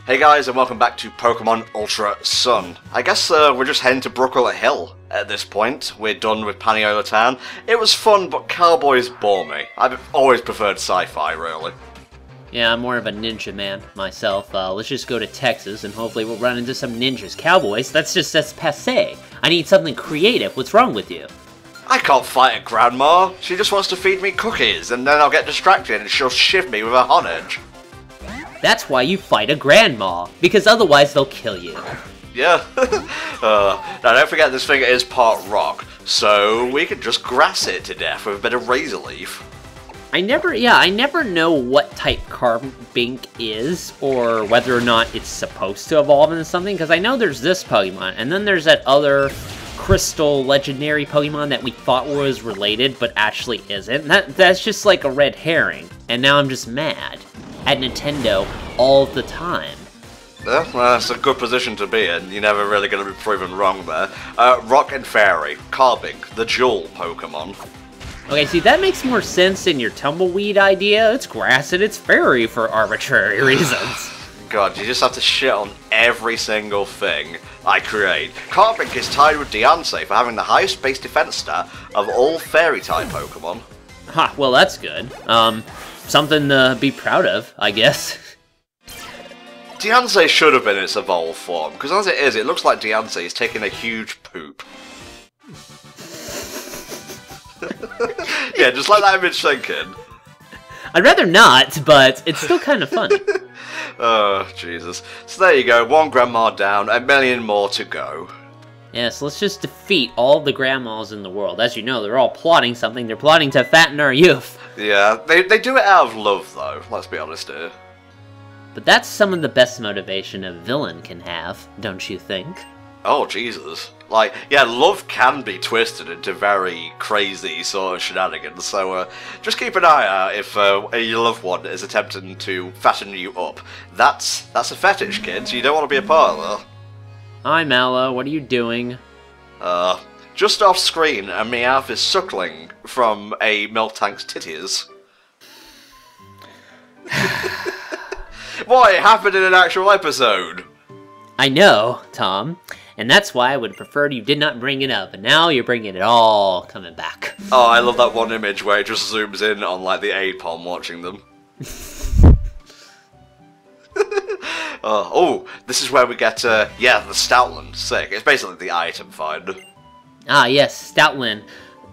Hey guys, and welcome back to Pokemon Ultra Sun. I guess we're just heading to Brooklet Hill at this point. We're done with Paniola Town. It was fun, but cowboys bore me. I've always preferred sci-fi, really. Yeah, I'm more of a ninja man myself. Let's just go to Texas and hopefully we'll run into some ninjas. Cowboys, that's passé. I need something creative. What's wrong with you? I can't fight a grandma. She just wants to feed me cookies, and then I'll get distracted and she'll shiv me with a honage. That's why you fight a grandma, because otherwise they'll kill you. Yeah. Now don't forget this thing is part rock, so we could just grass it to death with a bit of razor leaf. I never know what type Carbink is, or whether or not it's supposed to evolve into something, because I know there's this Pokemon, and then there's that other crystal legendary Pokemon that we thought was related, but actually isn't. That's just like a red herring, and now I'm just mad at Nintendo all the time. Yeah, well, that's a good position to be in. You're never really going to be proven wrong there. Rock and Fairy, Carbink, the Jewel Pokemon. Okay, see, that makes more sense than your Tumbleweed idea. It's grass and it's fairy for arbitrary reasons. God, you just have to shit on every single thing I create. Carbink is tied with Deontay for having the highest base defense stat of all fairy-type Pokemon. Ha, well that's good. Something to be proud of, I guess. Deontay should have been its evolved form, because as it is, it looks like Deontay is taking a huge poop. Yeah, just let that image sink in. I'd rather not, but it's still kind of fun. Oh, Jesus. So there you go, one grandma down, a million more to go. Yes, let's just defeat all the grandmas in the world. As you know, they're all plotting something. They're plotting to fatten our youth. Yeah, they do it out of love, though, let's be honest here. But that's some of the best motivation a villain can have, don't you think? Oh, Jesus. Like, yeah, love can be twisted into very crazy sort of shenanigans, so just keep an eye out if your loved one is attempting to fatten you up. That's a fetish, kids. You don't want to be a part of that. Hi, Mallow. What are you doing? Just off screen, a Meowth is suckling from a Miltank's titties. What? It happened in an actual episode! I know, Tom. And that's why I would have preferred you did not bring it up, and now you're bringing it all coming back. Oh, I love that one image where it just zooms in on, like, the Apom watching them. Oh, this is where we get, yeah, the Stoutland. Sick. It's basically the item find. Ah, yes, Stoutland.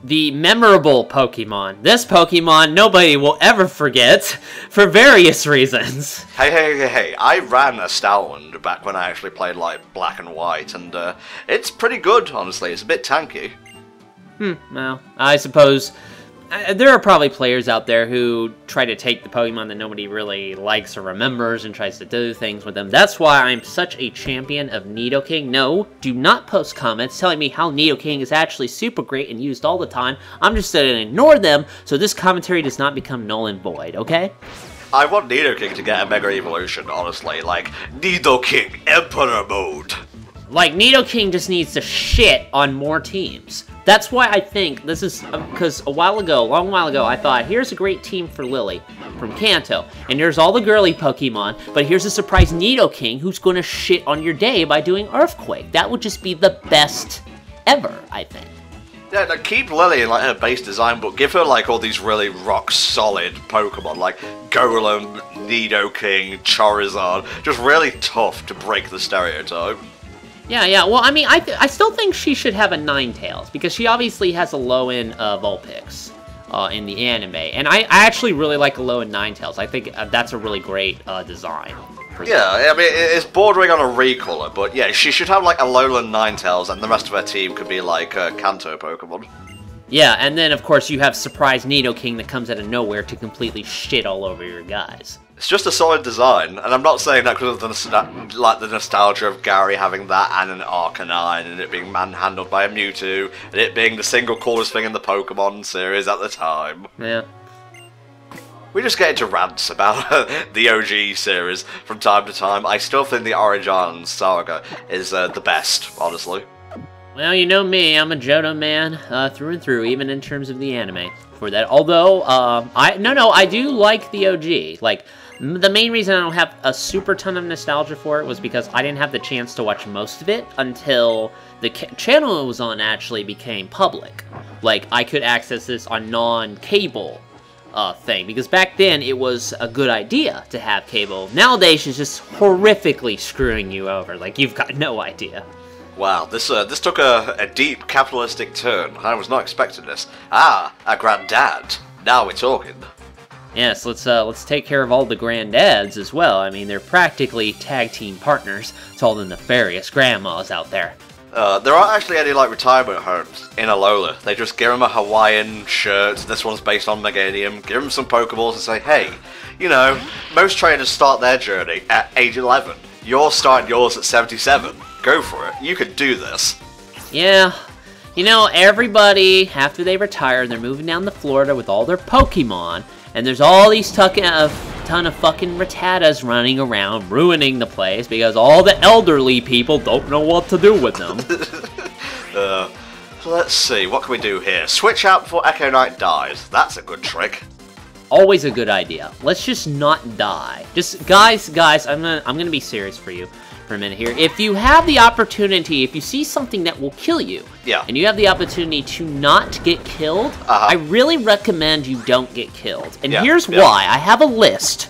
The memorable Pokemon. This Pokemon nobody will ever forget, for various reasons. Hey, I ran a Stoutland back when I actually played, like, Black and White, and, it's pretty good, honestly. It's a bit tanky. Well, I suppose there are probably players out there who try to take the Pokemon that nobody really likes or remembers and tries to do things with them. That's why I'm such a champion of Nidoking. No, do not post comments telling me how Nidoking is actually super great and used all the time. I'm just going to ignore them so this commentary does not become null and void, okay? I want Nidoking to get a Mega Evolution, honestly. Like, Nidoking Emperor Mode. Like, Nidoking just needs to shit on more teams. That's why I think this is, because a long while ago, I thought, here's a great team for Lily from Kanto, and there's all the girly Pokemon, but here's a surprise Nidoking who's going to shit on your day by doing Earthquake. That would just be the best ever, I think. Yeah, no, keep Lily in, like, her base design, but give her, like, all these really rock-solid Pokemon, like Golem, Nidoking, Charizard, just really tough to break the stereotype. Yeah, well, I mean, I still think she should have a Ninetales, because she obviously has a low-end Vulpix in the anime, and I actually really like a low-end Ninetales. I think that's a really great design. Yeah, I mean, it's bordering on a recolor, but yeah, she should have, like, a lowland Ninetales, and the rest of her team could be, like, Kanto Pokemon. Yeah, and then, of course, you have surprise Nidoking that comes out of nowhere to completely shit all over your guys. It's just a solid design, and I'm not saying that because of the nostalgia of Gary having that and an Arcanine, and it being manhandled by a Mewtwo, and it being the single coolest thing in the Pokemon series at the time. Yeah. We just get into rants about the OG series from time to time. I still think the Orange Island saga is the best, honestly. Well, you know me, I'm a Johto man through and through, even in terms of the anime for that. Although, I do like the OG. Like, The main reason I don't have a super ton of nostalgia for it was because I didn't have the chance to watch most of it until the channel it was on actually became public. Like, I could access this on non-cable thing, because back then it was a good idea to have cable. Nowadays, it's just horrifically screwing you over. Like, you've got no idea. Wow, this took a deep capitalistic turn. I was not expecting this. Ah, a granddad. Now we're talking. Yes, let's take care of all the granddads as well. I mean, they're practically tag team partners to all the nefarious grandmas out there. There aren't actually any, like, retirement homes in Alola. They just give them a Hawaiian shirt, this one's based on Meganium, give them some Pokeballs and say, hey, you know, most trainers start their journey at age 11. You're starting yours at 77. Go for it. You can do this. Yeah. You know, everybody, after they retire, they're moving down to Florida with all their Pokemon, and there's all these ton of fucking Rattatas running around, ruining the place, because all the elderly people don't know what to do with them. Let's see, what can we do here? Switch out before Echo Knight dies. That's a good trick. Always a good idea. Let's just not die. Just, guys, I'm gonna be serious for you for a minute here. If you have the opportunity, if you see something that will kill you, yeah, and you have the opportunity to not get killed, I really recommend you don't get killed. And here's why. I have a list.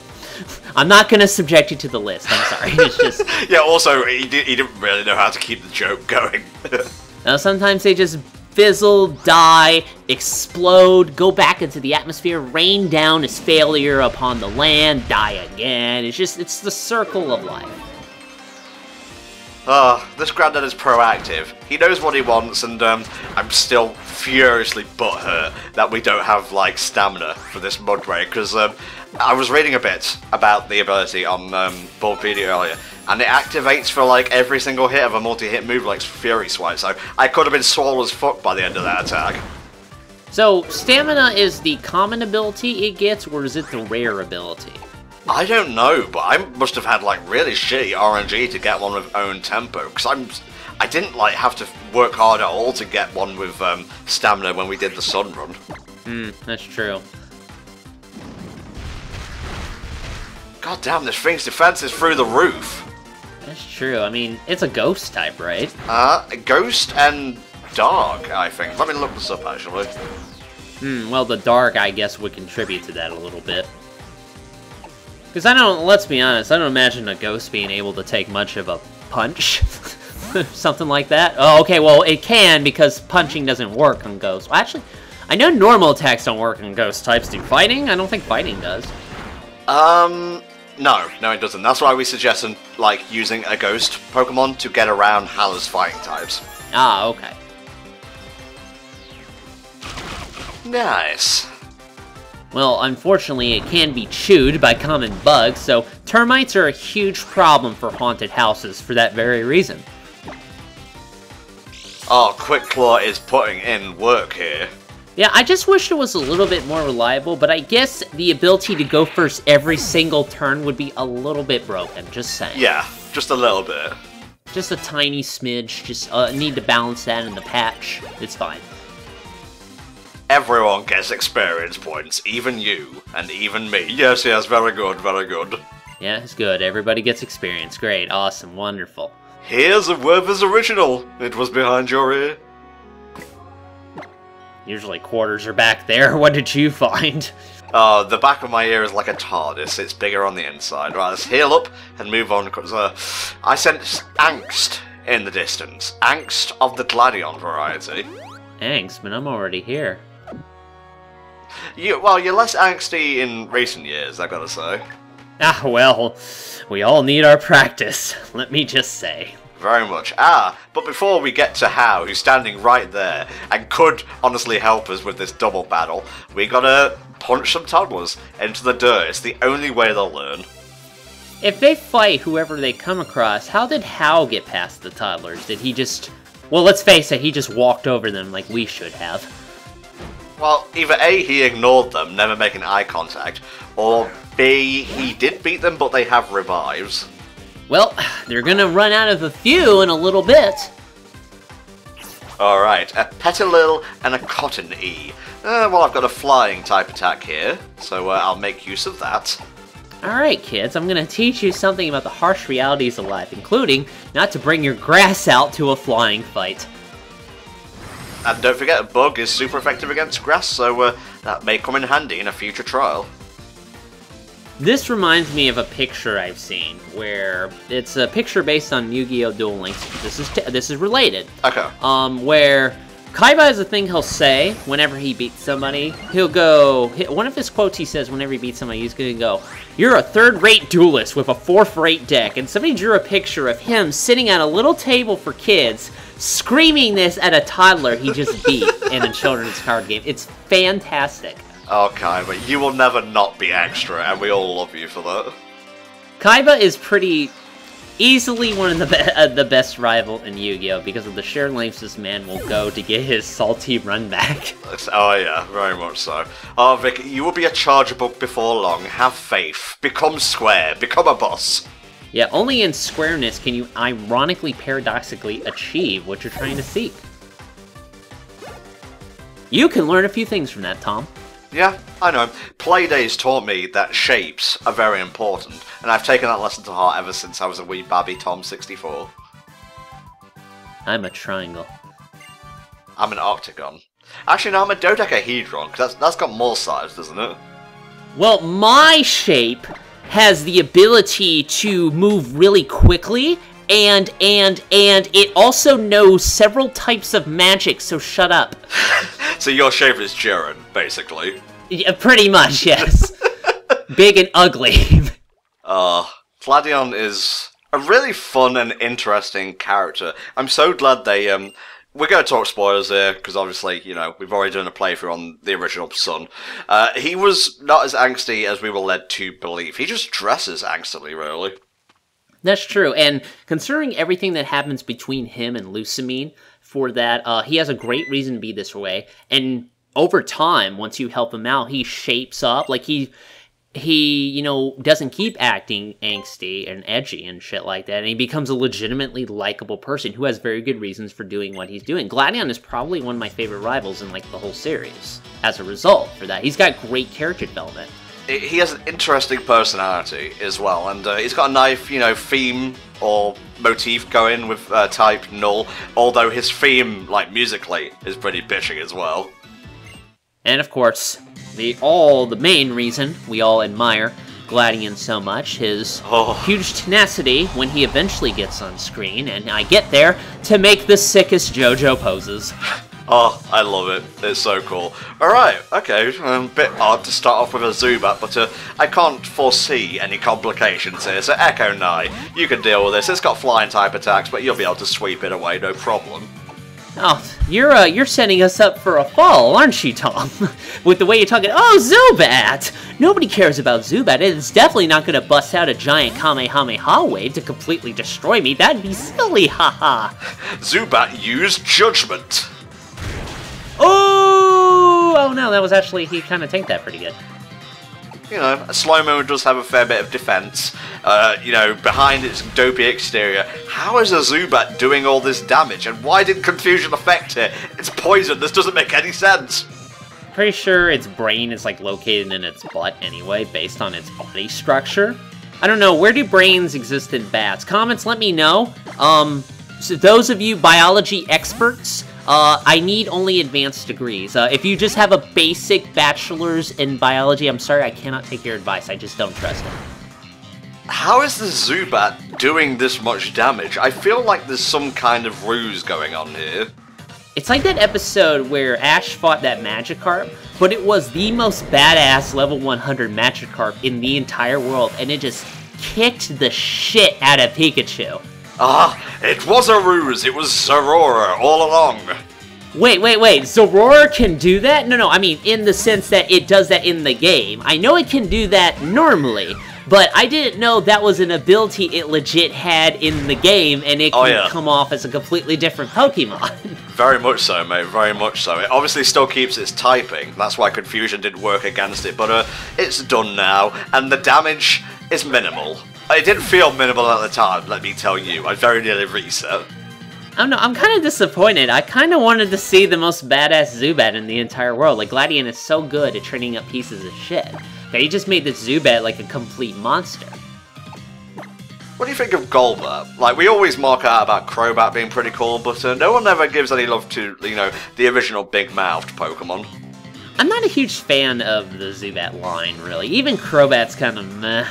I'm not going to subject you to the list. I'm sorry. It's just... Yeah, also, he didn't really know how to keep the joke going. Now, sometimes they just fizzle, die, explode, go back into the atmosphere, rain down as failure upon the land, die again. It's the circle of life. This granddad is proactive. He knows what he wants, and I'm still furiously butthurt that we don't have, like, stamina for this mud raid, because I was reading a bit about the ability on Bulbapedia earlier, and it activates for, like, every single hit of a multi-hit move like Fury Swipe, so I could have been swole as fuck by the end of that attack. So, stamina is the common ability it gets, or is it the rare ability? I don't know, but I must have had, like, really shitty RNG to get one with own tempo, because I didn't, like, have to work hard at all to get one with stamina when we did the Sun Run. That's true. God damn, this thing's defense is through the roof. That's true. I mean, it's a ghost type, right? Ghost and dark, I think. Let me look this up, actually. Well, the dark, I guess, would contribute to that a little bit. Because let's be honest, I don't imagine a ghost being able to take much of a punch. Something like that. Oh, okay, well, it can, because punching doesn't work on ghosts. Well, actually, I know normal attacks don't work on ghost types. Do fighting? I don't think fighting does. No, it doesn't. That's why we suggested, like, using a ghost Pokemon to get around Hala's fighting types. Ah, okay. Nice. Well, unfortunately, it can be chewed by common bugs, so termites are a huge problem for haunted houses for that very reason. Oh, Quick Claw is putting in work here. Yeah, I just wish it was a little bit more reliable, but I guess the ability to go first every single turn would be a little bit broken, just saying. Yeah, just a little bit. Just a tiny smidge, just need to balance that in the patch. It's fine. Everyone gets experience points, even you, and even me. Yes, very good, very good. Yeah, it's good. Everybody gets experience. Great, awesome, wonderful. Here's a Werther's original. It was behind your ear. Usually quarters are back there. What did you find? The back of my ear is like a TARDIS. It's bigger on the inside. Right, let's heal up and move on, because I sense angst in the distance. Angst of the Gladion variety. Angst, but I'm already here. You're less angsty in recent years, I gotta say. Ah, well, we all need our practice, let me just say. Very much. But before we get to How, who's standing right there, and could honestly help us with this double battle, we gotta punch some toddlers into the dirt. It's the only way they'll learn. If they fight whoever they come across, how did How get past the toddlers? Did he just... Well, let's face it, he just walked over them like we should have. Well, either A, he ignored them, never making eye contact, or B, he did beat them, but they have revives. Well, they're gonna run out of a few in a little bit. Alright, a Petilil and a Cotton-E. Well, I've got a flying type attack here, so I'll make use of that. Alright, kids, I'm gonna teach you something about the harsh realities of life, including not to bring your grass out to a flying fight. And don't forget, Bug is super effective against grass, so that may come in handy in a future trial. This reminds me of a picture I've seen, where it's a picture based on Yu-Gi-Oh! Duel Links. This is related. Okay. Where Kaiba has a thing he'll say whenever he beats somebody. He'll go, one of his quotes he says whenever he beats somebody, he's gonna go, "You're a third-rate duelist with a fourth-rate deck." And somebody drew a picture of him sitting at a little table for kids, screaming this at a toddler he just beat in a children's card game. It's fantastic. Oh, Kaiba, you will never not be extra, and we all love you for that. Kaiba is pretty easily one of the best rival in Yu-Gi-Oh! Because of the sheer lengths this man will go to get his salty run back. Oh yeah, very much so. Oh, Vic, you will be a charger book before long. Have faith. Become square. Become a boss. Yeah, only in squareness can you ironically, paradoxically achieve what you're trying to seek. You can learn a few things from that, Tom. Yeah, I know. Playdays taught me that shapes are very important, and I've taken that lesson to heart ever since I was a wee babby Tom 64. I'm a triangle. I'm an octagon. Actually, no, I'm a dodecahedron, because that's got more sides, doesn't it? Well, my shape has the ability to move really quickly, and it also knows several types of magic, so shut up. So your shape is Jiren, basically. Yeah, pretty much, yes. Big and ugly. Gladion is a really fun and interesting character. I'm so glad they, we're going to talk spoilers here, because obviously, you know, we've already done a playthrough on the original Sun. He was not as angsty as we were led to believe. He just dresses angstily, really. That's true, and considering everything that happens between him and Lucamine, for that, he has a great reason to be this way, and over time, once you help him out, he shapes up, like he, you know, doesn't keep acting angsty and edgy and shit like that, and he becomes a legitimately likable person who has very good reasons for doing what he's doing. Gladion is probably one of my favorite rivals in, like, the whole series, as a result for that. He's got great character development. He has an interesting personality as well, and he's got a nice, you know, theme or motif going with type Null, although his theme, like, musically, is pretty bitching as well. And of course, the main reason we all admire Gladion so much, his huge tenacity when he eventually gets on screen, and I get there to make the sickest JoJo poses. Oh, I love it. It's so cool. Alright, okay, a bit odd to start off with a Zubat, but I can't foresee any complications here, so Echo Knight, you can deal with this. It's got flying type attacks, but you'll be able to sweep it away, no problem. Oh, you're setting us up for a fall, aren't you, Tom? With the way you're talking, oh, Zubat! Nobody cares about Zubat. It's definitely not gonna bust out a giant Kamehameha wave to completely destroy me. That'd be silly, haha. Zubat used Judgment. Oh no, that was actually, he kind of tanked that pretty good. You know, Slow-Mo does have a fair bit of defense, you know, behind its dopey exterior. How is a Zubat doing all this damage, and why did Confusion affect it? It's poison, this doesn't make any sense. Pretty sure its brain is, like, located in its butt anyway, based on its body structure. I don't know, where do brains exist in bats? Comments, let me know. So those of you biology experts, I need only advanced degrees. If you just have a basic bachelor's in biology, I'm sorry, I cannot take your advice. I just don't trust it. How is the Zubat doing this much damage? I feel like there's some kind of ruse going on here. It's like that episode where Ash fought that Magikarp, but it was the most badass level 100 Magikarp in the entire world, and it just kicked the shit out of Pikachu. Ah, it was a ruse. It was Zorora all along. Wait. Zorora can do that? No, I mean, in the sense that it does that in the game. I know it can do that normally, but I didn't know that was an ability it legit had in the game, and it can come off as a completely different Pokemon. Very much so, mate, very much so. It obviously still keeps its typing. That's why Confusion didn't work against it, but it's done now, and the damage is minimal. It didn't feel minimal at the time, let me tell you. I very nearly reset. I don't know, I'm kind of disappointed. I kind of wanted to see the most badass Zubat in the entire world. Like, Gladion is so good at trading up pieces of shit. They just made this Zubat like a complete monster. What do you think of Golbat? Like, we always mark out about Crobat being pretty cool, but no one ever gives any love to, you know, the original big-mouthed Pokemon. I'm not a huge fan of the Zubat line, really. Even Crobat's kind of meh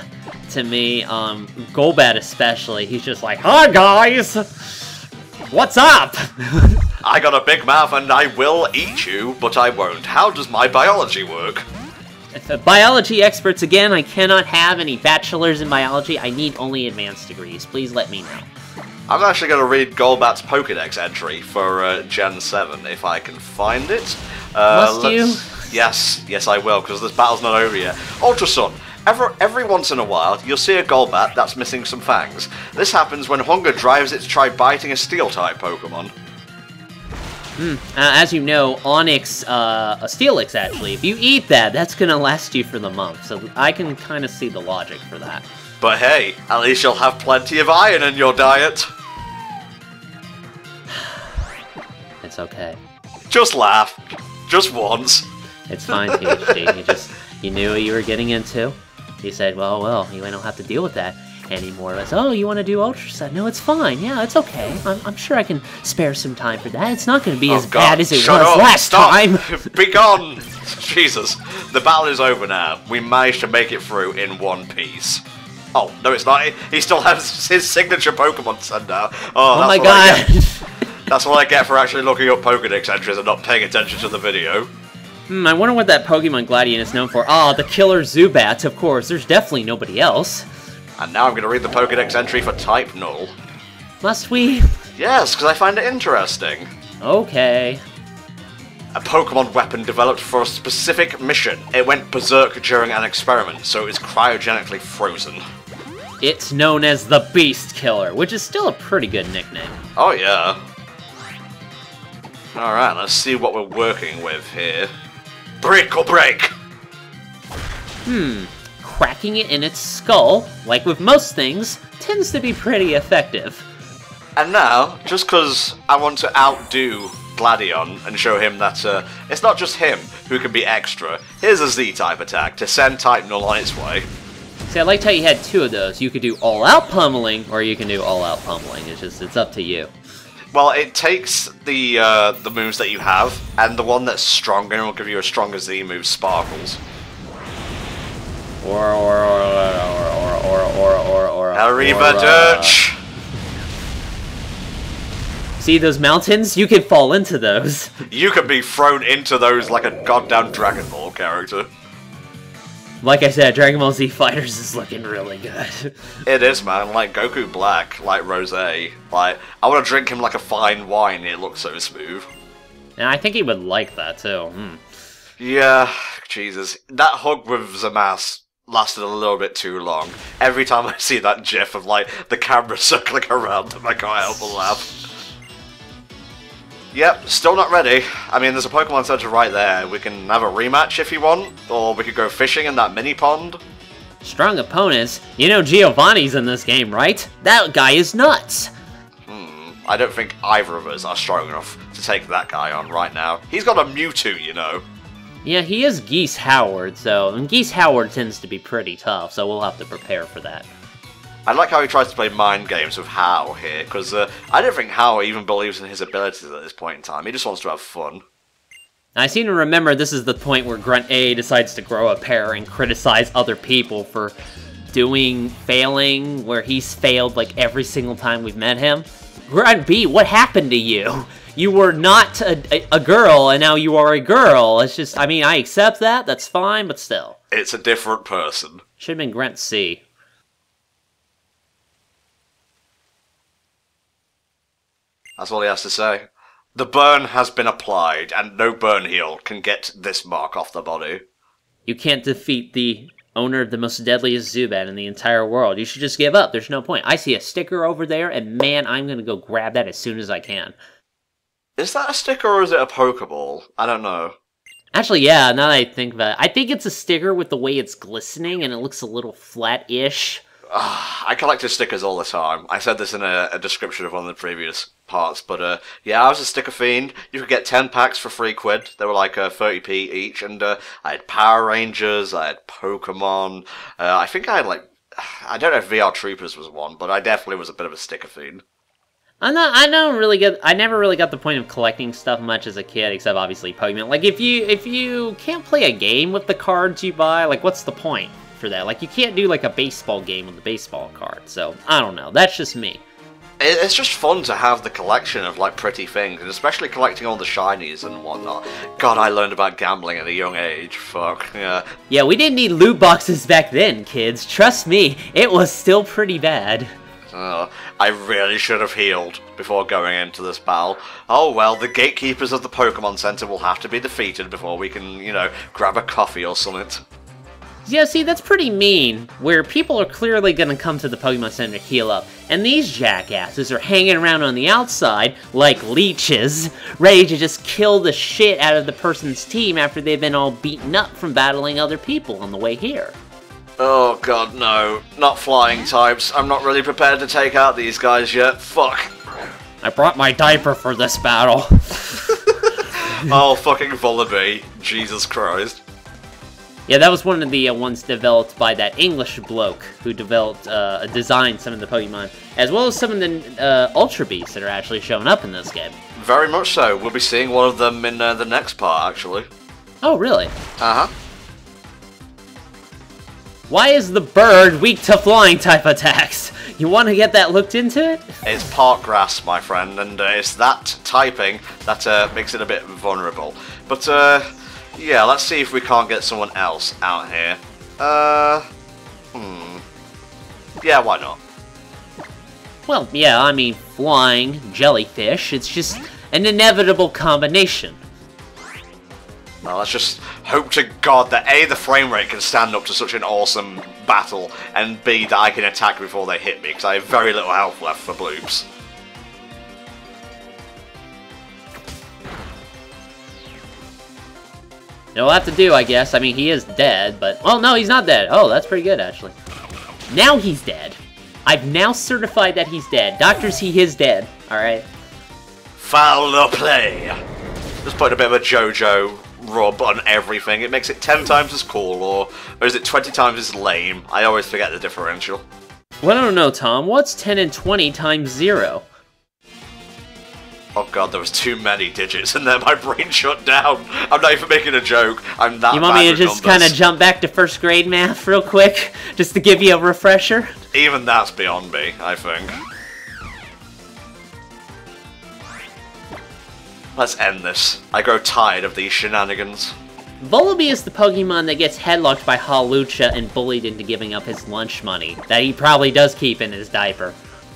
to me. Golbat especially, he's just like, "Hi guys! What's up?" I got a big mouth and I will eat you, but I won't. How does my biology work? Biology experts, again, I cannot have any bachelors in biology. I need only advanced degrees. Please let me know. I'm actually going to read Golbat's Pokédex entry for Gen 7, if I can find it. Must you? Yes, I will, because this battle's not over yet. Ultra Sun. Every once in a while, you'll see a Golbat that's missing some fangs. This happens when hunger drives it to try biting a Steel-type Pokemon. As you know, Onyx, a Steelix actually, if you eat that, that's gonna last you for the month, so I can kind of see the logic for that. But hey, at least you'll have plenty of iron in your diet. It's okay. Just laugh. Just once. It's fine, PhD. You knew what you were getting into. You said, well, you don't have to deal with that anymore. It's, oh, you want to do Ultraset? No, it's fine. Yeah, it's okay. I'm sure I can spare some time for that. It's not going to be as bad as it was last time. Be gone! Jesus. The battle is over now. We managed to make it through in one piece. Oh, no it's not. He still has his signature Pokemon send out. Oh my god. That's what I get for actually looking up Pokedex entries and not paying attention to the video. I wonder what that Pokemon Gladion is known for. Ah, the killer Zubats, of course. There's definitely nobody else. And now I'm going to read the Pokedex entry for Type Null. Must we? Yes, because I find it interesting. Okay. A Pokemon weapon developed for a specific mission. It went berserk during an experiment, so it's cryogenically frozen. It's known as the Beast Killer, which is still a pretty good nickname. Oh yeah. Alright, let's see what we're working with here. Brick or break! Cracking it in its skull, like with most things, tends to be pretty effective. And now, just because I want to outdo Gladion and show him that it's not just him who can be extra, here's a Z-type attack to send Type Null on its way. See, I liked how you had two of those. You could do all-out pummeling, or you can do all-out pummeling. It's up to you. Well, it takes the moves that you have, and the one that's stronger and will give you a stronger Z move, Sparkles. Arriba Dirch! See those mountains? You can fall into those. You can be thrown into those like a goddamn Dragon Ball character. Like I said, Dragon Ball Z Fighters is looking really good. It is, man. Like Goku Black, like Rosé. Like, I want to drink him like a fine wine. It looks so smooth. And I think he would like that, too. Yeah, Jesus. That hug with Zamasu lasted a little bit too long. Every time I see that gif of, like, the camera circling around him, I can't help but laugh. Yep, still not ready. I mean, there's a Pokemon Center right there. We can have a rematch if you want, or we could go fishing in that mini pond. Strong opponents? You know Giovanni's in this game, right? That guy is nuts! I don't think either of us are strong enough to take that guy on right now. He's got a Mewtwo, you know. Yeah, he is Geese Howard, so... And Geese Howard tends to be pretty tough, so we'll have to prepare for that. I like how he tries to play mind games with Hao here, because I don't think Hao even believes in his abilities at this point in time. He just wants to have fun. I seem to remember this is the point where Grunt A decides to grow a pair and criticize other people for failing, where he's failed like every single time we've met him. Grunt B, what happened to you? You were not a girl, and now you are a girl. It's just, I mean, I accept that, that's fine, but still. It's a different person. Should have been Grunt C. That's all he has to say. The burn has been applied, and no burn heal can get this mark off the body. You can't defeat the owner of the most deadliest Zubat in the entire world. You should just give up. There's no point. I see a sticker over there, and man, I'm gonna go grab that as soon as I can. Is that a sticker or is it a Pokeball? I don't know. Actually, yeah, now that I think about it, I think it's a sticker with the way it's glistening, and it looks a little flat-ish. I collected stickers all the time. I said this in a description of one of the previous parts, but yeah, I was a sticker fiend. You could get 10 packs for £3. They were like 30p each, and I had Power Rangers, I had Pokemon. I think I had like, I don't know if VR Troopers was one, but I definitely was a bit of a sticker fiend. I never really got the point of collecting stuff much as a kid, except obviously Pokemon. Like, if you can't play a game with the cards you buy, like, what's the point for that? Like, you can't do, like, a baseball game with the baseball card, so, I don't know. That's just me. It's just fun to have the collection of, like, pretty things, and especially collecting all the shinies and whatnot. God, I learned about gambling at a young age, fuck, yeah. Yeah, we didn't need loot boxes back then, kids. Trust me, it was still pretty bad. I really should have healed before going into this battle. Oh well, the gatekeepers of the Pokemon Center will have to be defeated before we can, you know, grab a coffee or something. Yeah, see, that's pretty mean, where people are clearly gonna come to the Pokemon Center to heal up, and these jackasses are hanging around on the outside, like leeches, ready to just kill the shit out of the person's team after they've been all beaten up from battling other people on the way here. Oh god, no. Not flying types. I'm not really prepared to take out these guys yet. Fuck. I brought my diaper for this battle. Oh, fucking Vullaby. Jesus Christ. Yeah, that was one of the ones developed by that English bloke who designed some of the Pokemon, as well as some of the Ultra Beasts that are actually showing up in this game. Very much so. We'll be seeing one of them in the next part, actually. Oh, really? Uh-huh. Why is the bird weak to flying type attacks? You want to get that looked into it? It's park grass, my friend, and it's that typing that makes it a bit vulnerable. But, yeah, let's see if we can't get someone else out here. Yeah, why not? Well, yeah, I mean, flying, jellyfish, it's just an inevitable combination. Well, let's just hope to God that A, the frame rate can stand up to such an awesome battle, and B, that I can attack before they hit me, because I have very little health left for bloops. It'll have to do, I guess. I mean, he is dead, but... Well, no, he's not dead. Oh, that's pretty good, actually. Now he's dead. I've now certified that he's dead. Doctors, he is dead. Alright? Foul play! Just put a bit of a JoJo rub on everything. It makes it 10 times as cool, or is it 20 times as lame? I always forget the differential. Well, I don't know, Tom. What's 10 and 20 times 0? Oh god, there was too many digits and then my brain shut down. I'm not even making a joke. I'm that bad. You want me to just kind of jump back to first grade math real quick? Just to give you a refresher? Even that's beyond me, I think. Let's end this. I grow tired of these shenanigans. Vullaby is the Pokemon that gets headlocked by Hawlucha and bullied into giving up his lunch money, that he probably does keep in his diaper.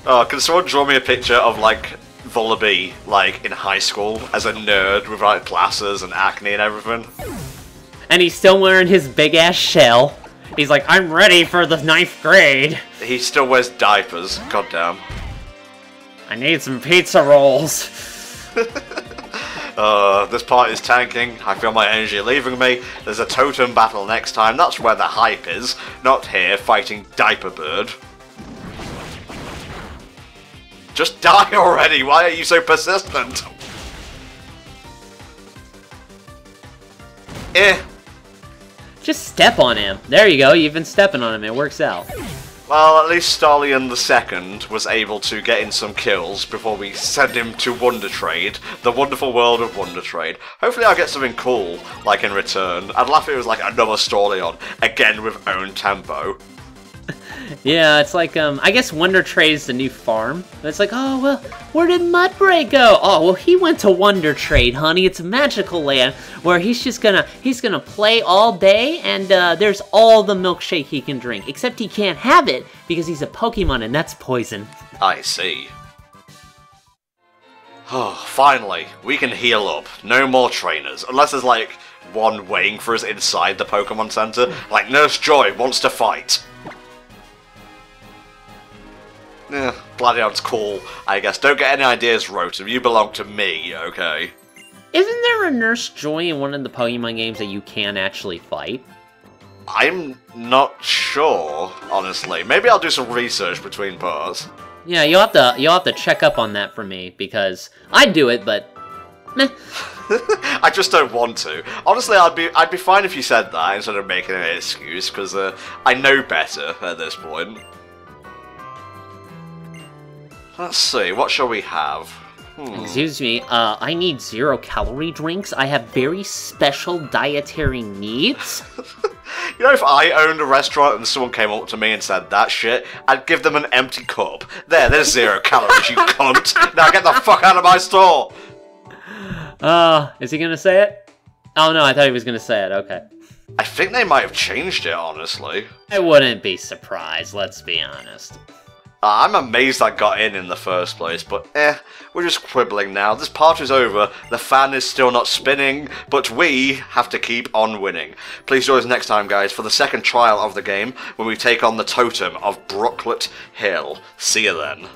Oh, can someone draw me a picture of, like, Vullaby, like, in high school, as a nerd with, like, glasses and acne and everything? And he's still wearing his big-ass shell. He's like, I'm ready for the 9th grade. He still wears diapers, goddamn. I need some pizza rolls. This part is tanking. I feel my energy leaving me. There's a totem battle next time. That's where the hype is. Not here, fighting Diaper Bird. Just die already! Why are you so persistent? Just step on him. There you go, you've been stepping on him. It works out. Well, at least Starlion II was able to get in some kills before we send him to Wonder Trade, the wonderful world of Wonder Trade. Hopefully I'll get something cool, like in return. I'd laugh if it was like another Starlion, again with own tempo. Yeah, it's like, I guess Wonder Trade is the new farm. It's like, oh, well, where did Mudbray go? Oh, well, he went to Wonder Trade, honey. It's a magical land where he's gonna play all day, and there's all the milkshake he can drink. Except he can't have it because he's a Pokemon, and that's poison. I see. Oh, finally, we can heal up. No more trainers. Unless there's, like, one waiting for us inside the Pokemon Center. Like, Nurse Joy wants to fight. Yeah, Gladion's cool, I guess. Don't get any ideas, Rotom. You belong to me, okay? Isn't there a Nurse Joy in one of the Pokemon games that you can actually fight? I'm not sure, honestly. Maybe I'll do some research between parts. Yeah, you'll have to check up on that for me, because I'd do it, but meh. I just don't want to. Honestly, I'd be fine if you said that instead of making an excuse, because I know better at this point. Let's see, what shall we have? Excuse me, I need 0-calorie drinks. I have very special dietary needs. You know, if I owned a restaurant and someone came up to me and said that shit, I'd give them an empty cup. There's 0 calories, you cunt. Now get the fuck out of my store. Is he gonna say it? Oh no, I thought he was gonna say it, okay. I think they might have changed it, honestly. I wouldn't be surprised, let's be honest. I'm amazed I got in the first place, but we're just quibbling now. This part is over, the fan is still not spinning, but we have to keep on winning. Please join us next time, guys, for the second trial of the game, when we take on the totem of Brooklet Hill. See you then.